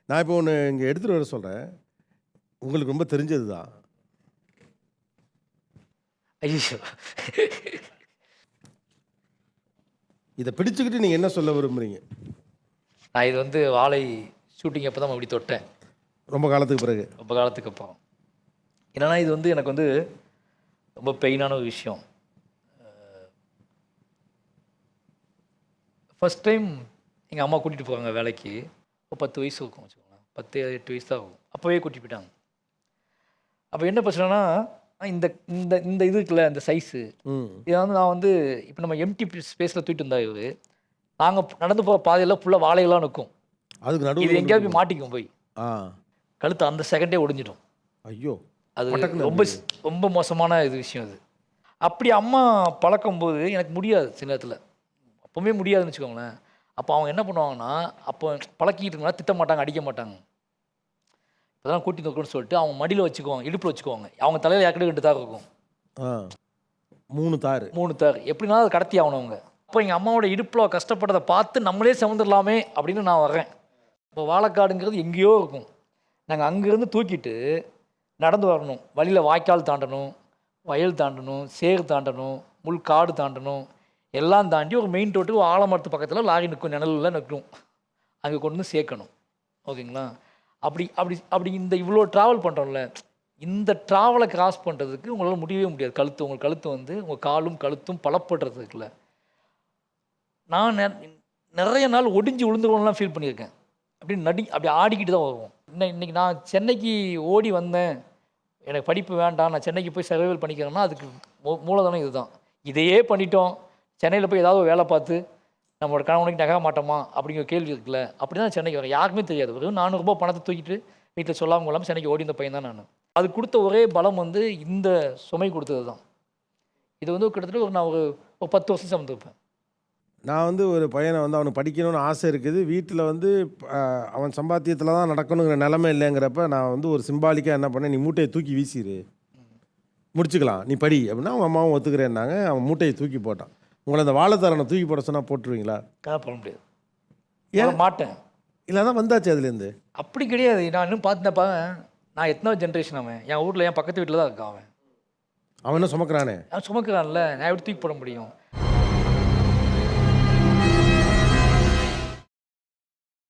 நான் இப்போ ஒன்று இங்கே எடுத்துகிட்டு வர சொல்கிறேன். உங்களுக்கு ரொம்ப தெரிஞ்சது தான். ஐயோ! இதை பிடிச்சுக்கிட்டு நீங்கள் என்ன சொல்ல விரும்புகிறீங்க? நான் இது வந்து வாழை ஷூட்டிங் அப்போ தான் இப்படி தொட்டேன். ரொம்ப காலத்துக்கு பிறகு. ரொம்ப காலத்துக்கு அப்புறம். என்னன்னா இது வந்து எனக்கு வந்து ரொம்ப பெயினான ஒரு விஷயம். ஃபர்ஸ்ட் டைம் எங்கள் அம்மா கூட்டிகிட்டு போவாங்க வேலைக்கு. இப்போ 10 வயசு இருக்கும் வச்சுக்கோங்களேன். 10, 8 வயசு தான் ஆகும். அப்போவே கூட்டிட்டு போயிட்டாங்க. அப்போ என்ன பிரச்சனைனா இந்த இந்த இந்த இது இருக்குல்ல இந்த சைஸு இதை வந்து நான் வந்து இப்போ நம்ம எம்டி ஸ்பேஸில் தூக்கிட்டு இருந்தா இவர் நாங்கள் நடந்து போகிற பாதையெல்லாம் ஃபுல்லாக வாழையெல்லாம் நிற்கும். அதுக்கு இது நடுவில் எங்கேயாவது போய் மாட்டிக்கும் போய் ஆ கழுத்து அந்த செகண்டே ஒடிஞ்சிடும். ஐயோ! அது பட்டக்குன்னு ரொம்ப ரொம்ப மோசமான இது விஷயம் அது. அப்படி அம்மா பழக்கும்போது எனக்கு முடியாது சில நேரத்தில். அப்போவுமே முடியாதுன்னு வச்சுக்கோங்களேன். அப்போ அவங்க என்ன பண்ணுவாங்கன்னா, அப்போ பழக்கிட்டு இருந்தா திட்ட மாட்டாங்க, அடிக்க மாட்டாங்க. இப்போதான் கூட்டி வைக்கணும்னு சொல்லிட்டு அவங்க மடியில் வச்சுக்குவாங்க, இடுப்பில் வச்சுக்குவாங்க. அவங்க தலையில் ஏற்கனவே 2 தார் இருக்கும். ஆ 3 தார். 3 தார். எப்படினாலும் அதை கடத்தி ஆகணும் அவங்க. அப்போ எங்கள் அம்மாவோட இடுப்பில் கஷ்டப்பட்டதை பார்த்து நம்மளே சுமந்துடலாமே அப்படின்னு நான் வர்றேன். இப்போ வாழைக்காடுங்கிறது எங்கேயோ இருக்கும். நாங்கள் அங்கேருந்து தூக்கிட்டு நடந்து வரணும். வழியில் வாய்க்கால் தாண்டணும், வயல் தாண்டணும், சேறு தாண்டணும், முள்காடு தாண்டணும். எல்லாம் தாண்டி ஒரு மெயின் ரோட்டுக்கு ஆலமரத்து பக்கத்தில் லாரி நிற்கும், நிழலில் நிற்கும். அங்கே கொண்டு வந்து சேர்க்கணும். ஓகேங்களா? அப்படி அப்படி அப்படி இந்த இவ்வளோ ட்ராவல் பண்ணுறோம்ல, இந்த ட்ராவலை கிராஸ் பண்ணுறதுக்கு உங்களால் முடியவே முடியாது. உங்கள் கழுத்து வந்து உங்கள் காலும் கழுத்தும் பலப்படுறதுக்குல நான் நிறைய நாள் ஒடிஞ்சு விழுந்துருவோம்லாம் ஃபீல் பண்ணியிருக்கேன். அப்படி ஆடிக்கிட்டு தான் வருவோம். இன்னைக்கு நான் சென்னைக்கு ஓடி வந்தேன், எனக்கு படிப்பு வேண்டாம், நான் சென்னைக்கு போய் சர்வைவல் பண்ணிக்கிறேன்னா அதுக்கு மூலதனம் இதுதான். இதையே பண்ணிட்டோம், சென்னையில் போய் ஏதாவது ஒரு வேலை பார்த்து நம்மளோட கணவனுக்கு நகர மாட்டோமா அப்படிங்கிற கேள்வி இருக்குல்ல. அப்படி தான் சென்னைக்கு வரேன். யாருக்குமே தெரியாது. வெறும் 400 ரூபாய் பணத்தை தூக்கிட்டு வீட்டில் சொல்லாமல் கொள்ளாமல் சென்னைக்கு ஓடி இந்த பையன் தான் நான். அது கொடுத்த ஒரே பலம் வந்து இந்த சுமை கொடுத்தது தான். இது வந்து கிட்டத்தட்ட நான் ஒரு 10 வருஷம் சுமந்துருப்பேன். நான் வந்து ஒரு பையனை வந்து அவனுக்கு படிக்கணும்னு ஆசை இருக்குது. வீட்டில் வந்து அவன் சம்பாத்தியத்தில் தான் நடக்கணுங்கிற நிலைமை இல்லைங்கிறப்ப நான் வந்து ஒரு சிம்பாலிக்காக என்ன பண்ணேன், நீ மூட்டையை தூக்கி வீசிடு, முடிச்சுக்கலாம், நீ படி அப்படின்னா அவங்க அம்மாவும் ஒத்துக்கிறேன்னாங்க. அவன் மூட்டையை தூக்கி போட்டான். உங்களை அந்த வாழைத்தாரனை தூக்கி போட சொன்னால் போட்டுருவீங்களா? பண்ண முடியாது. ஏன் மாட்டேன்? இல்லை தான் வந்தாச்சு அதுலேருந்து. அப்படி கிடையாது. நான் இன்னும் பார்த்துனப்பா, நான் எத்தனாவது ஜென்ரேஷன் அவன். என் ஊரில் என் பக்கத்து வீட்டில் தான் இருக்கான் அவன். அவன் என்ன சுமக்கிறானே? அவன் சுமக்கிறான்ல, நான் எப்படி தூக்கி போட முடியும்?